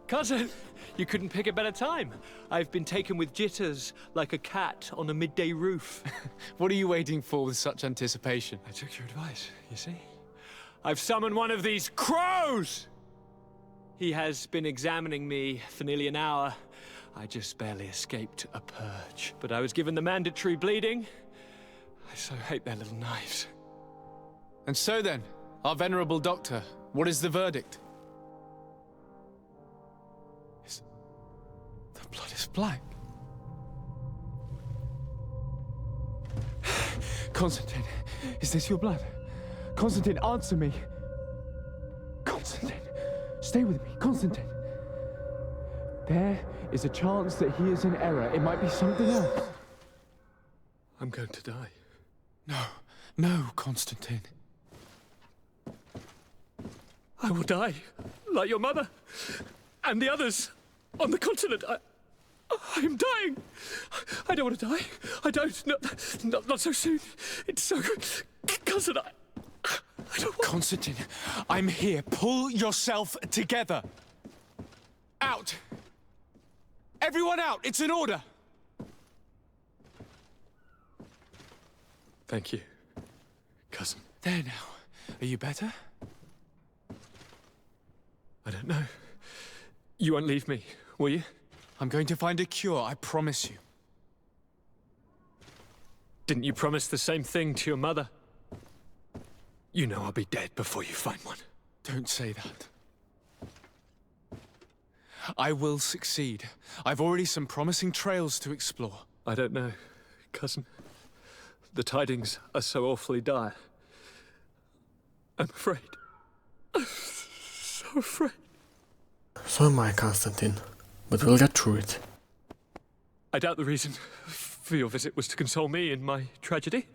Cousin, you couldn't pick a better time. I've been taken with jitters like a cat on a midday roof. What are you waiting for with such anticipation? I took your advice, you see. I've summoned one of these crows! He has been examining me for nearly an hour. I just barely escaped a purge. But I was given the mandatory bleeding. I so hate their little knives. And so then, our venerable doctor, what is the verdict? The blood is black. Constantine, is this your blood? Constantine, answer me. Constantine, stay with me, Constantine. There is a chance that he is in error. It might be something else. I'm going to die. No, Constantine. I will die, like your mother, and the others on the continent. I'm dying. I don't want to die. I don't. Not so soon. It's so good. Cousin, I don't want... Constantine, I'm here. Pull yourself together. Out. Everyone out. It's an order. Thank you, cousin. There now. Are you better? I don't know. You won't leave me, will you? I'm going to find a cure, I promise you. Didn't you promise the same thing to your mother? You know I'll be dead before you find one. Don't say that. I will succeed. I've already some promising trails to explore. I don't know, cousin. The tidings are so awfully dire. I'm afraid. I'm so afraid. So am I, Constantine. But we'll get through it. I doubt the reason for your visit was to console me in my tragedy.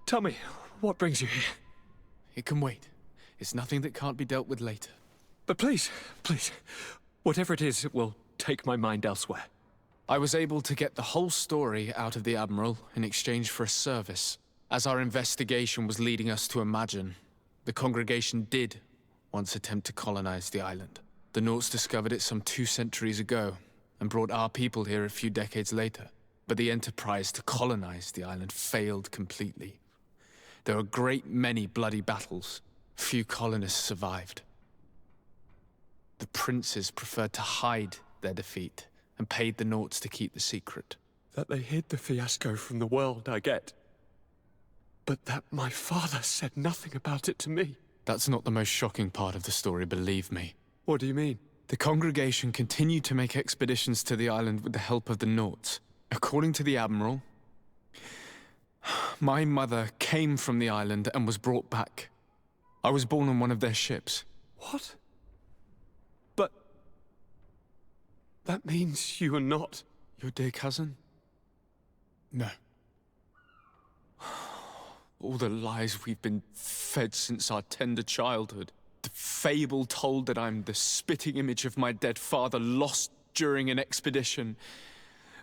Tell me, what brings you here? It can wait. It's nothing that can't be dealt with later. But please, whatever it is, it will take my mind elsewhere. I was able to get the whole story out of the Admiral in exchange for a service. As our investigation was leading us to imagine, the congregation did once attempt to colonize the island. The Nauts discovered it some 2 centuries ago, and brought our people here a few decades later. But the enterprise to colonize the island failed completely. There were a great many bloody battles. Few colonists survived. The princes preferred to hide their defeat, and paid the Nauts to keep the secret. That they hid the fiasco from the world, I get. But that my father said nothing about it to me. That's not the most shocking part of the story, believe me. What do you mean? The congregation continued to make expeditions to the island with the help of the Nauts. According to the Admiral, my mother came from the island and was brought back. I was born on one of their ships. What? But... that means you are not... Your dear cousin? No. All the lies we've been fed since our tender childhood. The fable told that I'm the spitting image of my dead father, lost during an expedition.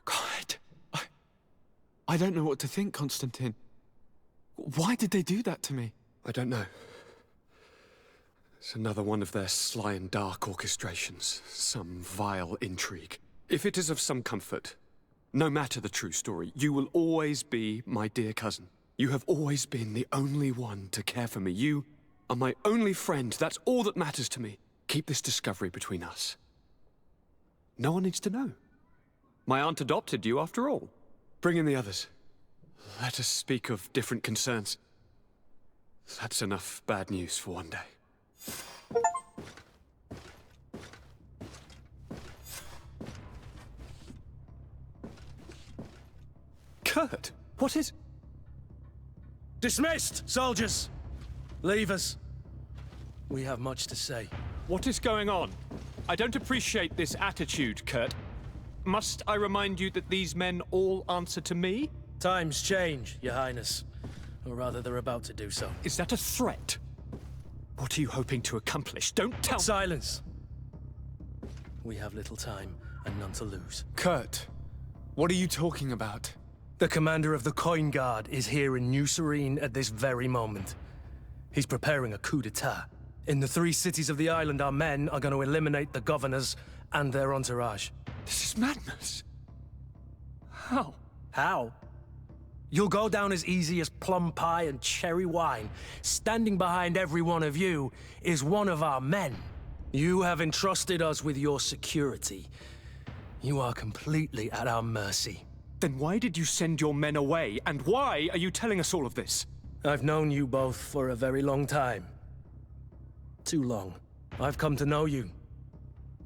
God, I don't know what to think, Constantine. Why did they do that to me? I don't know. It's another one of their sly and dark orchestrations. Some vile intrigue. If it is of some comfort, no matter the true story, you will always be my dear cousin. You have always been the only one to care for me. You are my only friend. That's all that matters to me. Keep this discovery between us. No one needs to know. My aunt adopted you after all. Bring in the others. Let us speak of different concerns. That's enough bad news for one day. Kurt, what is... Dismissed, soldiers! Leave us. We have much to say. What is going on? I don't appreciate this attitude, Kurt. Must I remind you that these men all answer to me? Times change, Your Highness. Or rather, they're about to do so. Is that a threat? What are you hoping to accomplish? Don't tell me. Silence! We have little time and none to lose. Kurt, what are you talking about? The commander of the Coin Guard is here in New Serene at this very moment. He's preparing a coup d'etat. In the 3 cities of the island, our men are going to eliminate the governors and their entourage. This is madness. How? How? You'll go down as easy as plum pie and cherry wine. Standing behind every one of you is one of our men. You have entrusted us with your security. You are completely at our mercy. Then why did you send your men away? And why are you telling us all of this? I've known you both for a very long time. Too long. I've come to know you.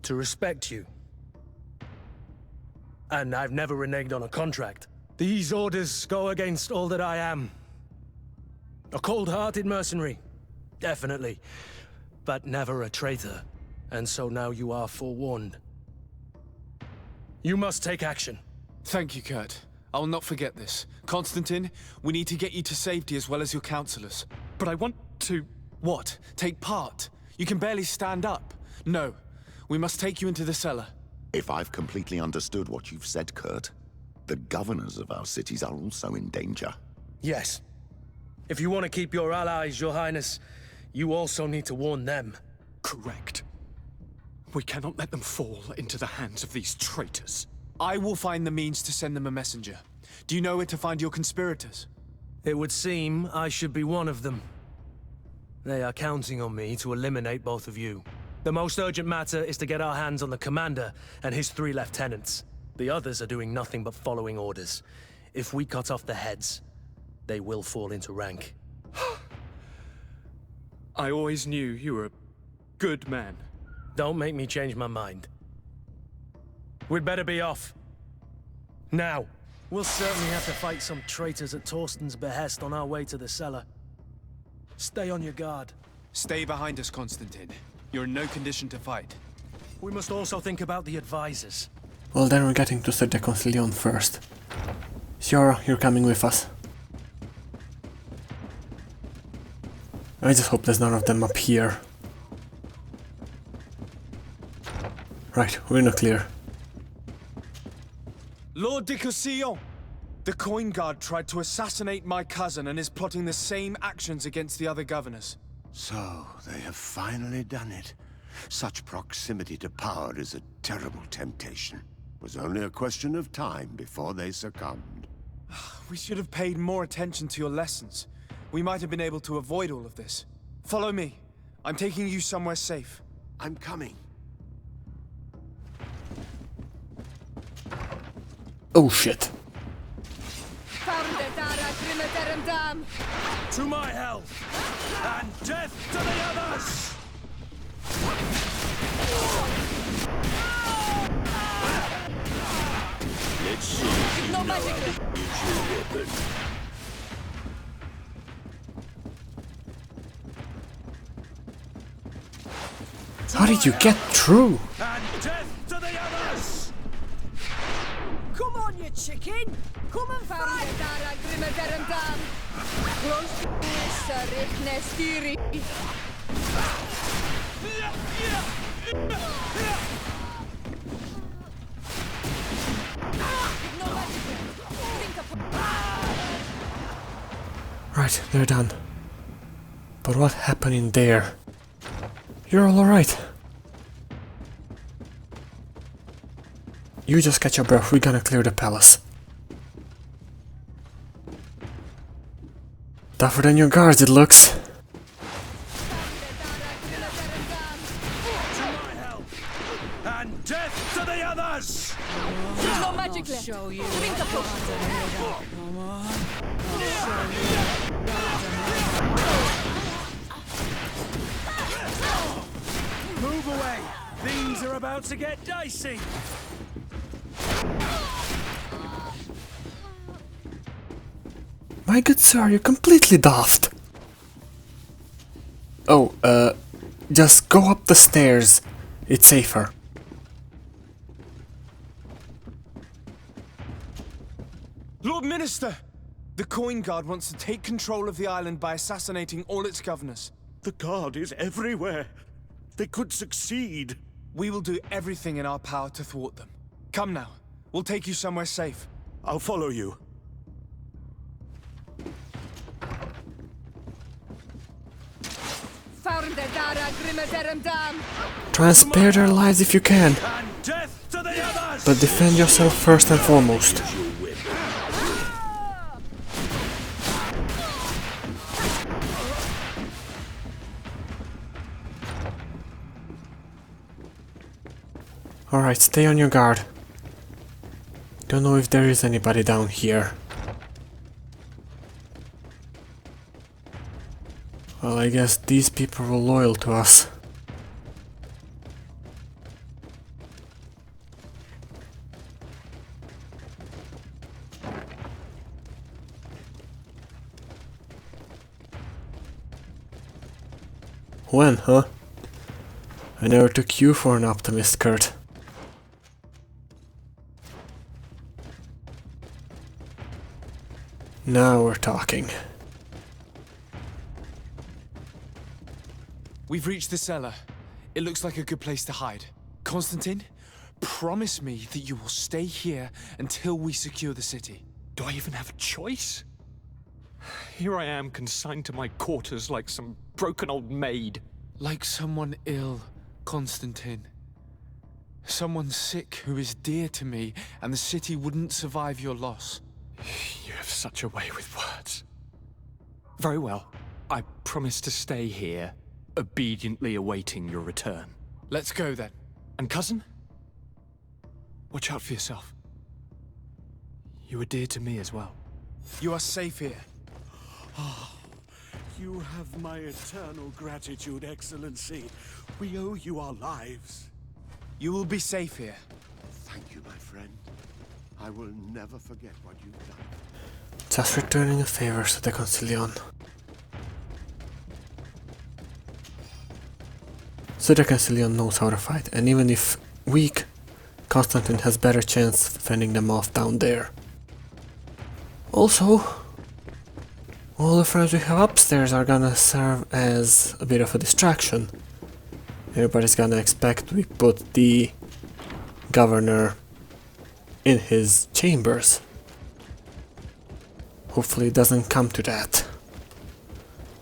To respect you. And I've never reneged on a contract. These orders go against all that I am. A cold-hearted mercenary. Definitely. But never a traitor. And so now you are forewarned. You must take action. Thank you, Kurt. I will not forget this. Constantine, we need to get you to safety as well as your counselors. But I want to... What? Take part? You can barely stand up. No. We must take you into the cellar. If I've completely understood what you've said, Kurt, the governors of our cities are also in danger. Yes. If you want to keep your allies, Your Highness, you also need to warn them. Correct. We cannot let them fall into the hands of these traitors. I will find the means to send them a messenger. Do you know where to find your conspirators? It would seem I should be one of them. They are counting on me to eliminate both of you. The most urgent matter is to get our hands on the commander and his 3 lieutenants. The others are doing nothing but following orders. If we cut off the heads, they will fall into rank. I always knew you were a good man. Don't make me change my mind. We'd better be off. Now. We'll certainly have to fight some traitors at Torsten's behest on our way to the cellar. Stay on your guard. Stay behind us, Constantine. You're in no condition to fight. We must also think about the advisors. Well, then we're getting to the Concilion first. Sure, you're coming with us. I just hope there's none of them up here. Right, we're in the clear. Lord de Cossillon! The Coin Guard tried to assassinate my cousin and is plotting the same actions against the other governors. So, they have finally done it. Such proximity to power is a terrible temptation. It was only a question of time before they succumbed. We should have paid more attention to your lessons. We might have been able to avoid all of this. Follow me. I'm taking you somewhere safe. I'm coming. Oh shit. To my hell! And death to the others! Let's see if you know how to use your weapon. How did you get through? And death to the others! Come on, you chicken! Come and fight! Right, they're done. But what happened in there? You're all alright. You just catch your breath, we're gonna clear the palace. Tougher than your guards, it looks. And death to the others! There's no magic left. Show you. Drink the potion. Move away! Things are about to get dicey! My good sir, you're completely daft. Oh, just go up the stairs. It's safer. Lord Minister! The Coin Guard wants to take control of the island by assassinating all its governors. The guard is everywhere. They could succeed. We will do everything in our power to thwart them. Come now. We'll take you somewhere safe. I'll follow you. Found the Dara Try and spare their lives if you can. And death to the others! But defend yourself first and foremost. Alright, stay on your guard. Don't know if there is anybody down here. Well, I guess these people were loyal to us. When, huh? I never took you for an optimist, Kurt. Now we're talking. We've reached the cellar. It looks like a good place to hide. Constantine, promise me that you will stay here until we secure the city. Do I even have a choice? Here I am, consigned to my quarters like some broken old maid. Like someone ill, Constantine. Someone sick who is dear to me, and the city wouldn't survive your loss. You have such a way with words. Very well. I promise to stay here, obediently awaiting your return. Let's go then. And cousin? Watch out for yourself. You are dear to me as well. You are safe here. You have my eternal gratitude, Excellency. We owe you our lives. You will be safe here. Thank you, my friend. I will never forget what you've done. Just returning a favor to the Concilion. So the Concilion knows how to fight, and even if weak, Constantine has better chance fending them off down there. Also, all the friends we have upstairs are gonna serve as a bit of a distraction. Everybody's gonna expect we put the governor in his chambers. Hopefully it doesn't come to that.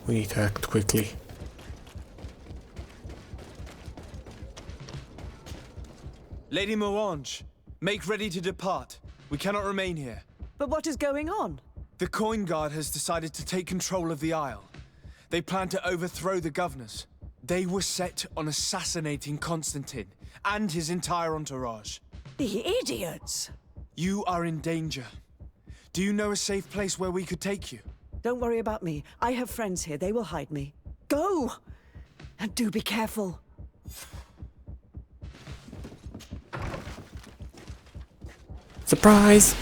We need to act quickly. Lady Morange, make ready to depart. We cannot remain here. But what is going on? The Coin Guard has decided to take control of the Isle. They plan to overthrow the governors. They were set on assassinating Constantine and his entire entourage. The idiots! You are in danger. Do you know a safe place where we could take you? Don't worry about me. I have friends here. They will hide me. Go! And do be careful. Surprise!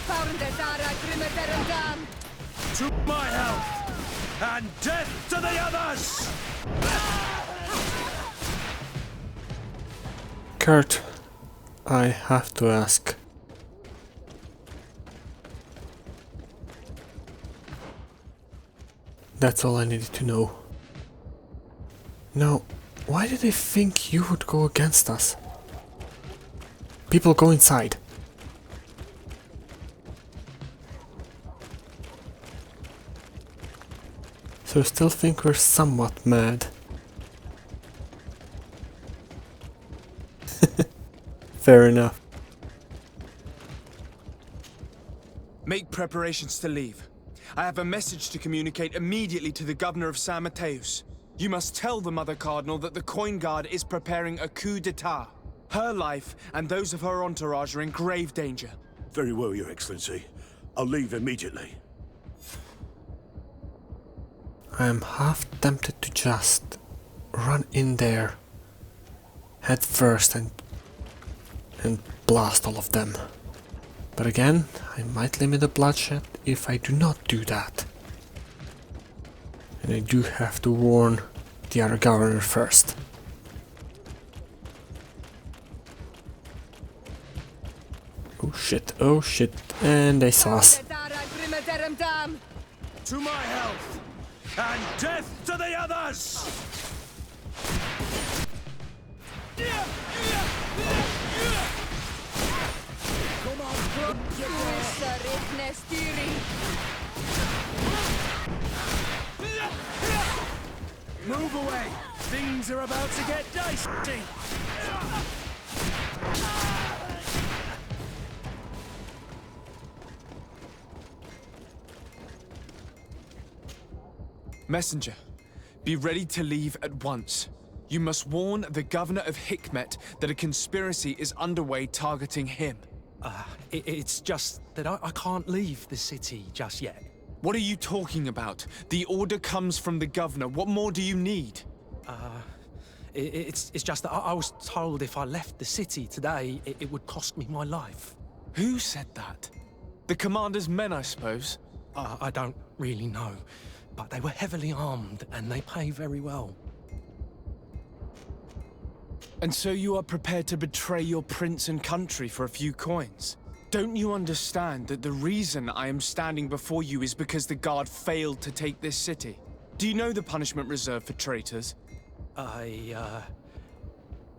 To my health! And death to the others! Kurt, I have to ask. That's all I needed to know. Now, why did they think you would go against us? People, go inside. So I still think we're somewhat mad. Fair enough. Make preparations to leave. I have a message to communicate immediately to the governor of San Mateus. You must tell the Mother Cardinal that the Coin Guard is preparing a coup d'etat. Her life and those of her entourage are in grave danger. Very well, Your Excellency. I'll leave immediately. I am half tempted to just run in there head first and blast all of them. But again, I might limit the bloodshed if I do not do that. And I do have to warn the other governor first. Oh shit, and they saw us. To my health! And death to the others! Move away! Things are about to get dicey. Messenger, be ready to leave at once. You must warn the governor of Hikmet that a conspiracy is underway targeting him. It's just that I can't leave the city just yet. What are you talking about? The order comes from the governor. What more do you need? It's just that I was told if I left the city today, it would cost me my life. Who said that? The commander's men, I suppose? I don't really know, but they were heavily armed and they pay very well. And so you are prepared to betray your prince and country for a few coins? Don't you understand that the reason I am standing before you is because the guard failed to take this city? Do you know the punishment reserved for traitors?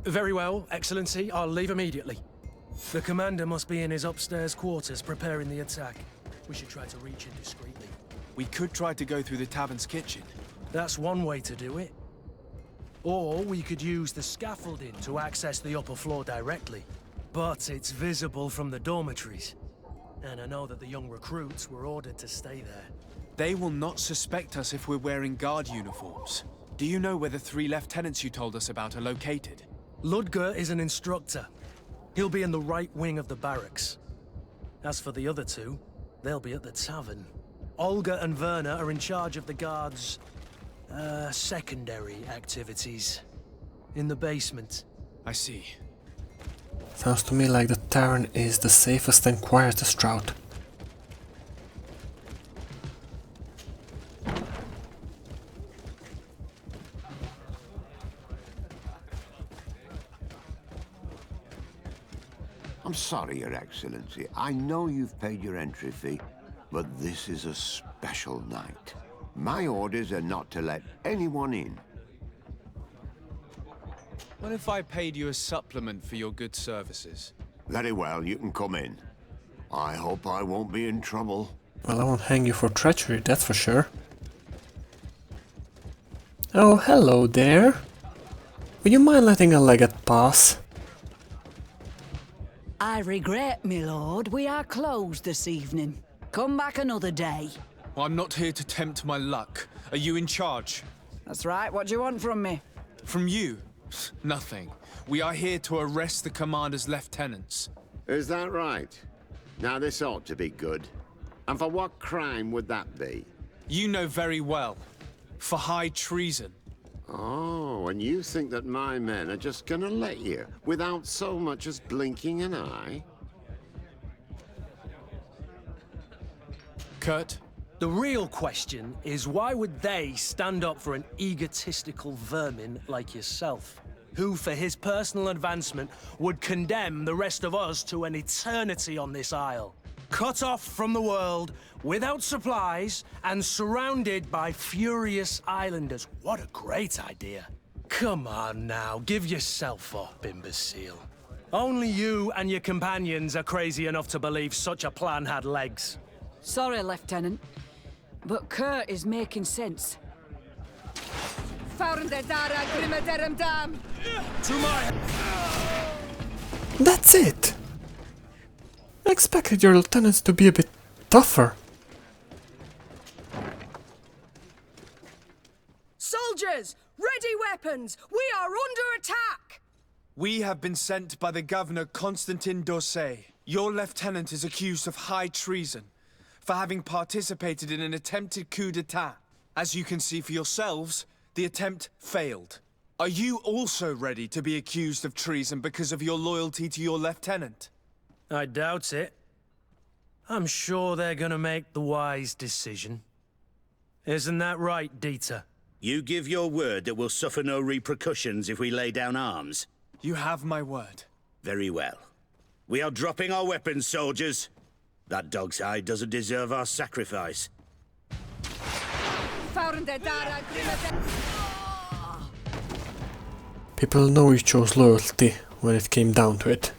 Very well, Excellency. I'll leave immediately. The commander must be in his upstairs quarters preparing the attack. We should try to reach him discreetly. We could try to go through the tavern's kitchen. That's one way to do it. Or we could use the scaffolding to access the upper floor directly. But it's visible from the dormitories. And I know that the young recruits were ordered to stay there. They will not suspect us if we're wearing guard uniforms. Do you know where the 3 lieutenants you told us about are located? Ludger is an instructor. He'll be in the right wing of the barracks. As for the other 2, they'll be at the tavern. Olga and Werner are in charge of the guards' secondary activities. In the basement. I see. Sounds to me like the tavern is the safest and quietest route. I'm sorry, Your Excellency. I know you've paid your entry fee, but this is a special night. My orders are not to let anyone in. What if I paid you a supplement for your good services? Very well, you can come in. I hope I won't be in trouble. Well, I won't hang you for treachery, that's for sure. Oh, hello there. Would you mind letting a legate pass? I regret, my lord, we are closed this evening. Come back another day. Well, I'm not here to tempt my luck. Are you in charge? That's right, what do you want from me? From you? Nothing. We are here to arrest the commander's lieutenants. Is that right? Now this ought to be good. And for what crime would that be? You know very well. For high treason. Oh, and you think that my men are just gonna let you, without so much as blinking an eye? Kurt? The real question is why would they stand up for an egotistical vermin like yourself, who for his personal advancement would condemn the rest of us to an eternity on this isle? Cut off from the world, without supplies, and surrounded by furious islanders. What a great idea. Come on now, give yourself up, imbecile. Only you and your companions are crazy enough to believe such a plan had legs. Sorry, Lieutenant, but Kurt is making sense. To my... That's it! I expected your lieutenants to be a bit tougher. Soldiers! Ready weapons! We are under attack! We have been sent by the governor Constantin Dorsey. Your lieutenant is accused of high treason for having participated in an attempted coup d'etat. As you can see for yourselves, the attempt failed. Are you also ready to be accused of treason because of your loyalty to your lieutenant? I doubt it. I'm sure they're gonna make the wise decision. Isn't that right, Dieter? You give your word that we'll suffer no repercussions if we lay down arms? You have my word. Very well. We are dropping our weapons, soldiers. That dog's hide doesn't deserve our sacrifice. People know you chose loyalty when it came down to it.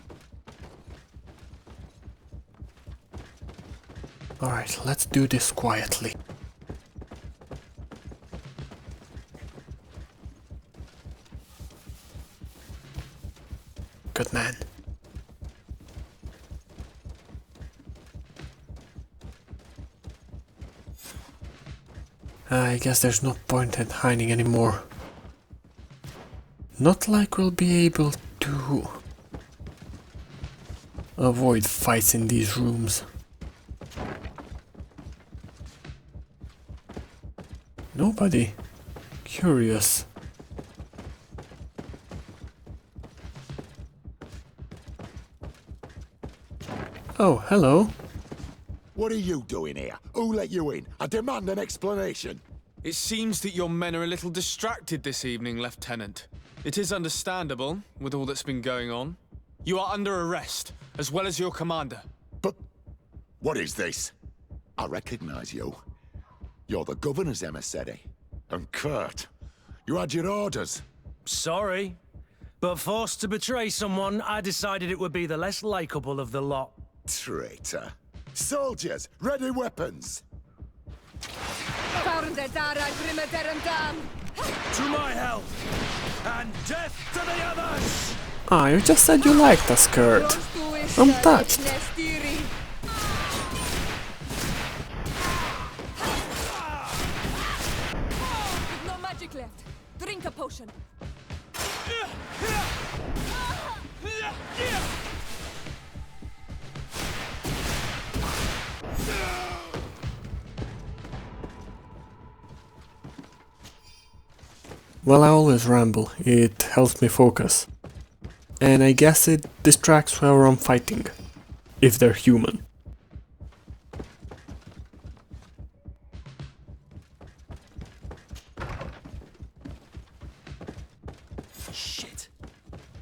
Alright, let's do this quietly. I guess there's no point in hiding anymore. Not like we'll be able to avoid fights in these rooms. Nobody. Curious. Oh, hello. What are you doing here? Who let you in? I demand an explanation. It seems that your men are a little distracted this evening, Lieutenant. It is understandable, with all that's been going on. You are under arrest, as well as your commander. But what is this? I recognize you. You're the governor's emissary. And Kurt, you had your orders. Sorry, but forced to betray someone, I decided it would be the less likable of the lot. Traitor. Soldiers, ready weapons. To my health, and death to the others! Ah, you just said you liked us, Kurt. I'm touched. No magic left. Drink a potion. Well, I always ramble. It helps me focus. And I guess it distracts whoever I'm fighting. If they're human. Shit.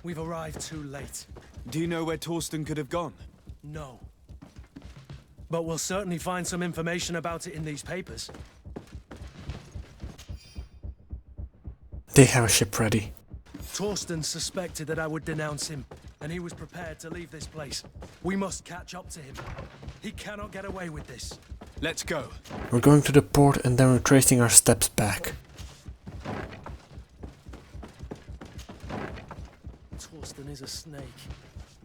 We've arrived too late. Do you know where Torsten could have gone? No. But we'll certainly find some information about it in these papers. They have a ship ready. Torsten suspected that I would denounce him, and he was prepared to leave this place. We must catch up to him. He cannot get away with this. Let's go. We're going to the port and then retracing our steps back. Torsten is a snake,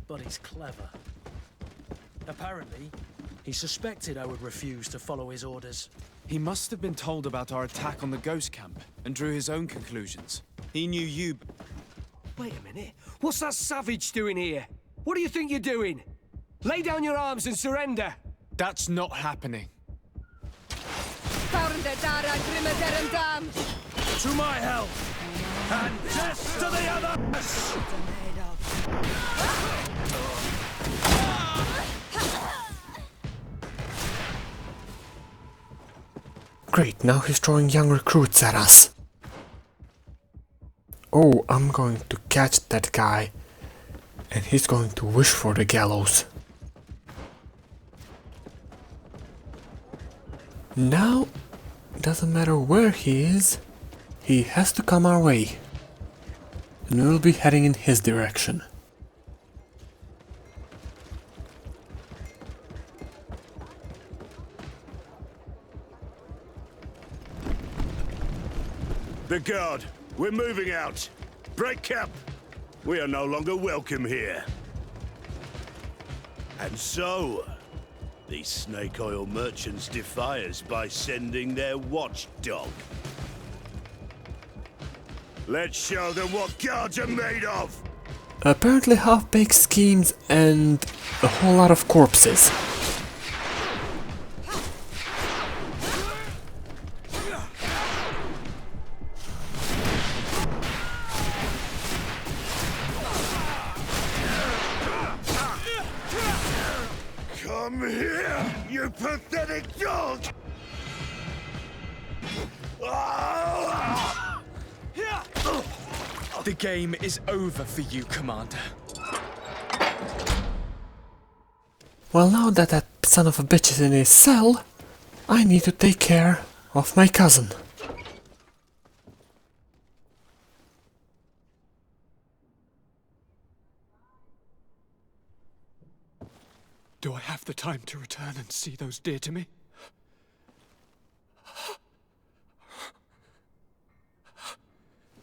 but he's clever. Apparently, he suspected I would refuse to follow his orders. He must have been told about our attack on the ghost camp and drew his own conclusions. He knew you. Wait a minute. What's that savage doing here? What do you think you're doing? Lay down your arms and surrender. That's not happening. To my health, and death to the others! Great, now he's throwing young recruits at us. Oh, I'm going to catch that guy. And he's going to wish for the gallows. Now, doesn't matter where he is, he has to come our way. And we'll be heading in his direction. The guard, we're moving out. Break camp. We are no longer welcome here. And so, these snake oil merchants defy us by sending their watchdog. Let's show them what guards are made of! Apparently half-baked schemes and a whole lot of corpses. Come here, you pathetic dog! The game is over for you, Commander. Well, now that that son of a bitch is in his cell, I need to take care of my cousin. Do I have the time to return and see those dear to me?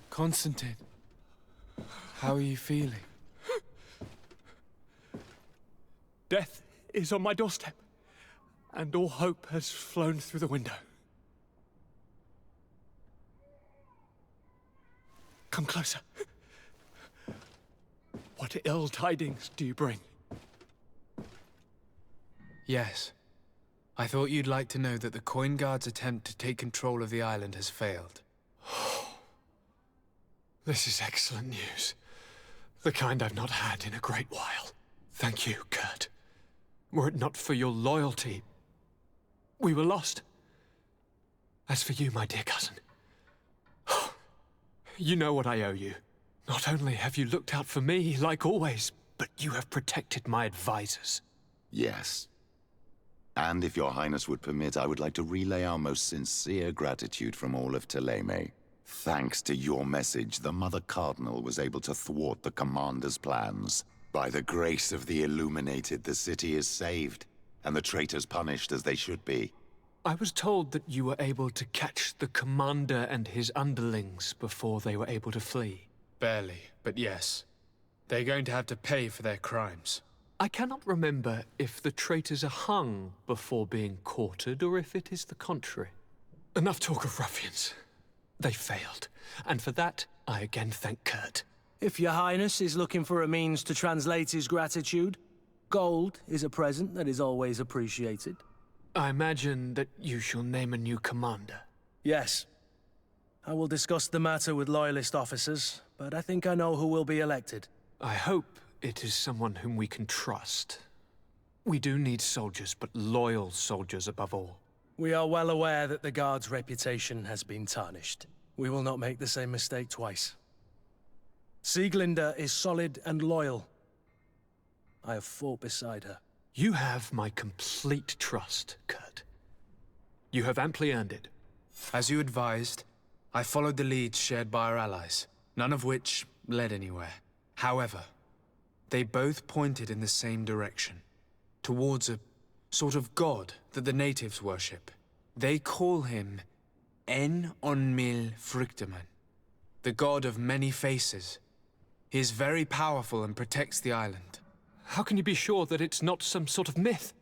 Constantine, how are you feeling? Death is on my doorstep, and all hope has flown through the window. Come closer. What ill tidings do you bring? Yes. I thought you'd like to know that the Coin Guard's attempt to take control of the island has failed. This is excellent news. The kind I've not had in a great while. Thank you, Kurt. Were it not for your loyalty, we were lost. As for you, my dear cousin, you know what I owe you. Not only have you looked out for me, like always, but you have protected my advisors. Yes. And if your highness would permit, I would like to relay our most sincere gratitude from all of Thélème. Thanks to your message, the Mother Cardinal was able to thwart the Commander's plans. By the grace of the Illuminated, the city is saved, and the traitors punished as they should be. I was told that you were able to catch the Commander and his underlings before they were able to flee. Barely, but yes. They're going to have to pay for their crimes. I cannot remember if the traitors are hung before being quartered, or if it is the contrary. Enough talk of ruffians. They failed, and for that, I again thank Kurt. If your highness is looking for a means to translate his gratitude, gold is a present that is always appreciated. I imagine that you shall name a new commander. Yes. I will discuss the matter with loyalist officers, but I think I know who will be elected. I hope it is someone whom we can trust. We do need soldiers, but loyal soldiers above all. We are well aware that the Guard's reputation has been tarnished. We will not make the same mistake twice. Sieglinde is solid and loyal. I have fought beside her. You have my complete trust, Kurt. You have amply earned it. As you advised, I followed the leads shared by our allies, none of which led anywhere. However, they both pointed in the same direction, towards a sort of god that the natives worship. They call him En Onmil Frichteman, the god of many faces. He is very powerful and protects the island. How can you be sure that it's not some sort of myth?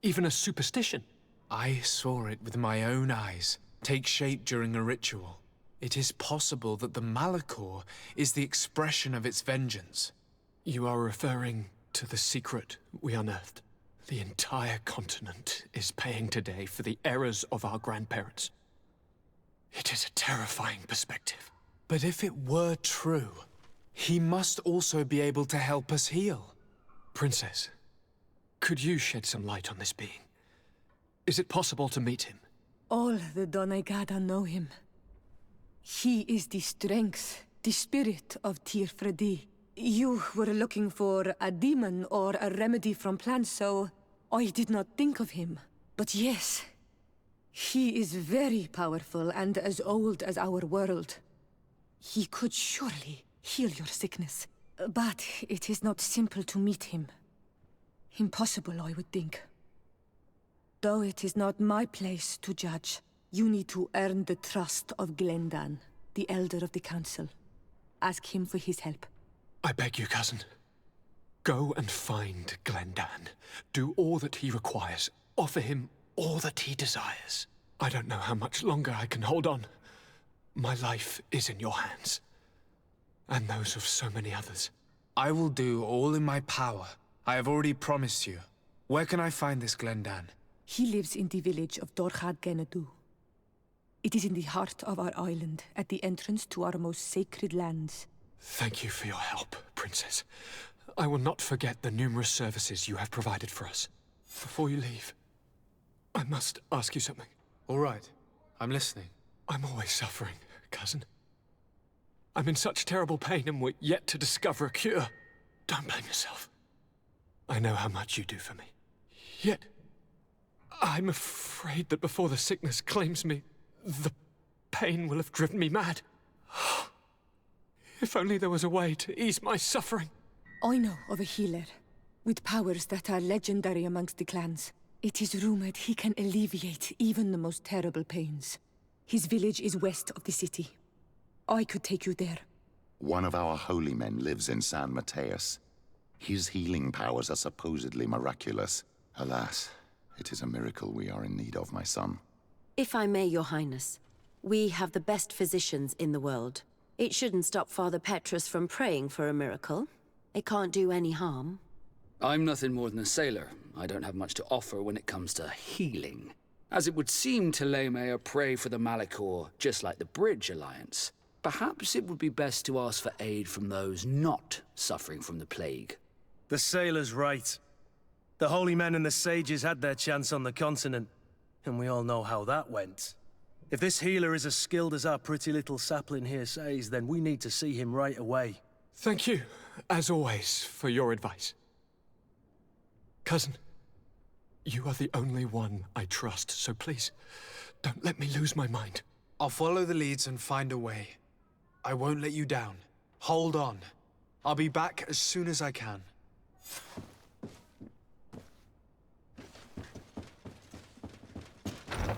Even a superstition? I saw it with my own eyes take shape during a ritual. It is possible that the Malachor is the expression of its vengeance. You are referring to the secret we unearthed. The entire continent is paying today for the errors of our grandparents. It is a terrifying perspective. But if it were true, he must also be able to help us heal. Princess, could you shed some light on this being? Is it possible to meet him? All the Donegada know him. He is the strength, the spirit of Tirfredi. You were looking for a demon or a remedy from plants, so I did not think of him. But yes, he is very powerful and as old as our world. He could surely heal your sickness. But it is not simple to meet him. Impossible, I would think. Though it is not my place to judge, you need to earn the trust of Glendan, the Elder of the Council. Ask him for his help. I beg you, cousin. Go and find Glendan. Do all that he requires. Offer him all that he desires. I don't know how much longer I can hold on. My life is in your hands. And those of so many others. I will do all in my power. I have already promised you. Where can I find this Glendan? He lives in the village of Dorchad Genadu. It is in the heart of our island, at the entrance to our most sacred lands. Thank you for your help, Princess. I will not forget the numerous services you have provided for us. Before you leave, I must ask you something. All right. I'm listening. I'm always suffering, cousin. I'm in such terrible pain and we're yet to discover a cure. Don't blame yourself. I know how much you do for me. Yet, I'm afraid that before the sickness claims me, the pain will have driven me mad. If only there was a way to ease my suffering. I know of a healer, with powers that are legendary amongst the clans. It is rumored he can alleviate even the most terrible pains. His village is west of the city. I could take you there. One of our holy men lives in San Mateus. His healing powers are supposedly miraculous. Alas, it is a miracle we are in need of, my son. If I may, Your Highness, we have the best physicians in the world. It shouldn't stop Father Petrus from praying for a miracle. It can't do any harm. I'm nothing more than a sailor. I don't have much to offer when it comes to healing. As it would seem Taleme are prey for the Malachor, just like the Bridge Alliance. Perhaps it would be best to ask for aid from those not suffering from the plague. The sailor's right. The holy men and the sages had their chance on the continent, and we all know how that went. If this healer is as skilled as our pretty little sapling here says, then we need to see him right away. Thank you, as always, for your advice. Cousin, you are the only one I trust, so please, don't let me lose my mind. I'll follow the leads and find a way. I won't let you down. Hold on. I'll be back as soon as I can.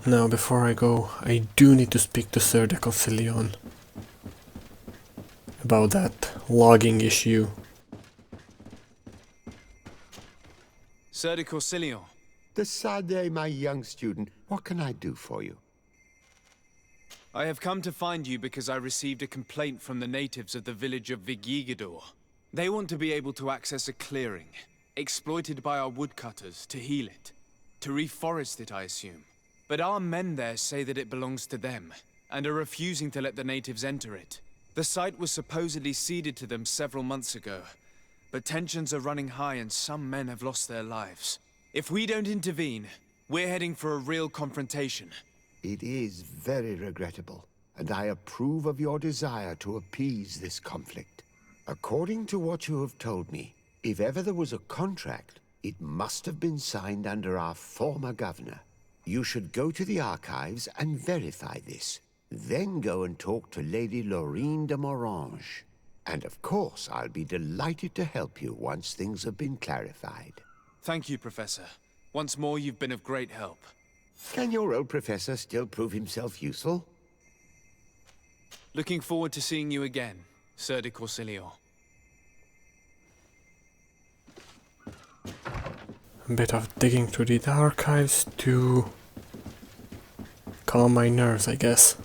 Now, before I go, I do need to speak to Sir de Concilion about that logging issue. Sir de Concilion. Decidez, my young student. What can I do for you? I have come to find you because I received a complaint from the natives of the village of Vigigador. They want to be able to access a clearing, exploited by our woodcutters, to heal it. To reforest it, I assume. But our men there say that it belongs to them, and are refusing to let the natives enter it. The site was supposedly ceded to them several months ago, but tensions are running high and some men have lost their lives. If we don't intervene, we're heading for a real confrontation. It is very regrettable, and I approve of your desire to appease this conflict. According to what you have told me, if ever there was a contract, it must have been signed under our former governor. You should go to the archives and verify this. Then go and talk to Lady Laurine de Morange. And of course, I'll be delighted to help you once things have been clarified. Thank you, Professor. Once more, you've been of great help. Can your old professor still prove himself useful? Looking forward to seeing you again, Sir de Concilion. A bit of digging through the archives to calm my nerves, I guess.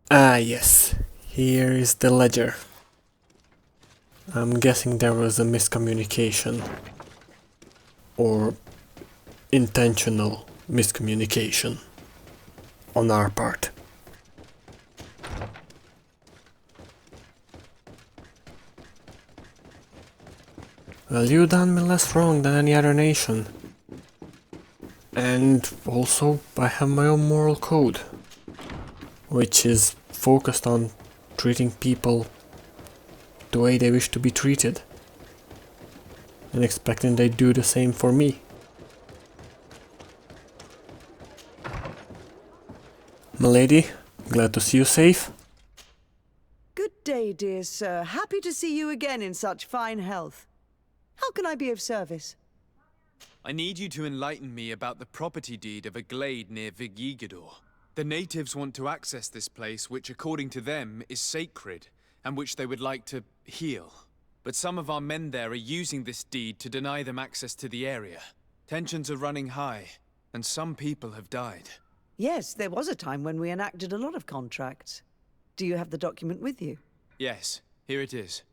Ah, yes. Here is the ledger. I'm guessing there was a miscommunication. Or intentional miscommunication on our part. Well, you done me less wrong than any other nation. And also, I have my own moral code, which is focused on treating people the way they wish to be treated, and expecting they do the same for me. Milady, glad to see you safe. Good day, dear sir. Happy to see you again in such fine health. How can I be of service? I need you to enlighten me about the property deed of a glade near Vigigador. The natives want to access this place, which according to them is sacred, and which they would like to heal. But some of our men there are using this deed to deny them access to the area. Tensions are running high, and some people have died. Yes, there was a time when we enacted a lot of contracts. Do you have the document with you? Yes, here it is.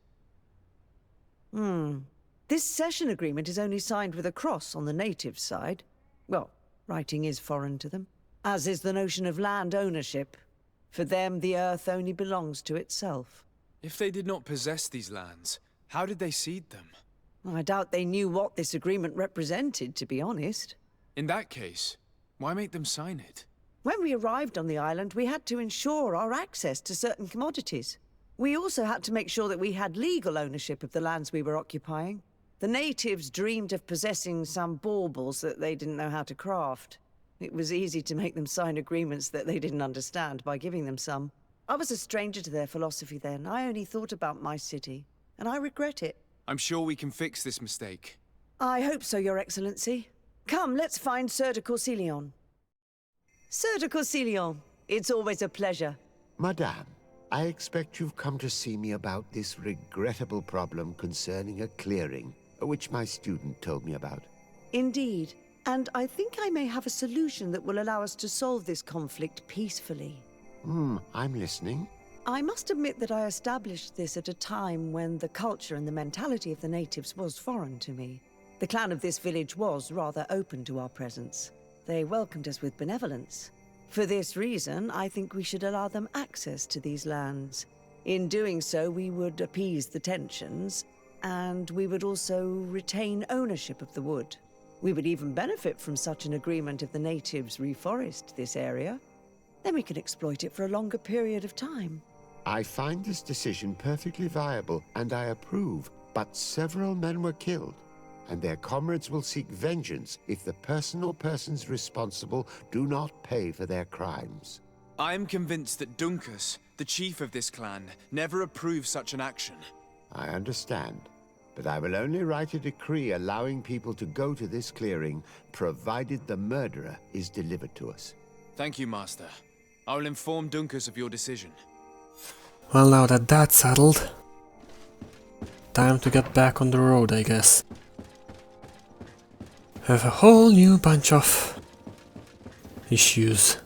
This cession agreement is only signed with a cross on the native side. Well, writing is foreign to them, as is the notion of land ownership. For them, the earth only belongs to itself. If they did not possess these lands, how did they cede them? I doubt they knew what this agreement represented, to be honest. In that case, why make them sign it? When we arrived on the island, we had to ensure our access to certain commodities. We also had to make sure that we had legal ownership of the lands we were occupying. The natives dreamed of possessing some baubles that they didn't know how to craft. It was easy to make them sign agreements that they didn't understand by giving them some. I was a stranger to their philosophy then. I only thought about my city, and I regret it. I'm sure we can fix this mistake. I hope so, Your Excellency. Come, let's find Sir de Concilion. Sir de Concilion, it's always a pleasure. Madame, I expect you've come to see me about this regrettable problem concerning a clearing, which my student told me about. Indeed. And I think I may have a solution that will allow us to solve this conflict peacefully. I'm listening. I must admit that I established this at a time when the culture and the mentality of the natives was foreign to me. The clan of this village was rather open to our presence. They welcomed us with benevolence. For this reason, I think we should allow them access to these lands. In doing so, we would appease the tensions, and we would also retain ownership of the wood. We would even benefit from such an agreement if the natives reforest this area. Then we can exploit it for a longer period of time. I find this decision perfectly viable, and I approve, but several men were killed, and their comrades will seek vengeance if the person or persons responsible do not pay for their crimes. I am convinced that Dunkus, the chief of this clan, never approved such an action. I understand, but I will only write a decree allowing people to go to this clearing, provided the murderer is delivered to us. Thank you, Master. I will inform Dunkus of your decision. Well, now that that's settled, time to get back on the road, I guess. We have a whole new bunch of issues.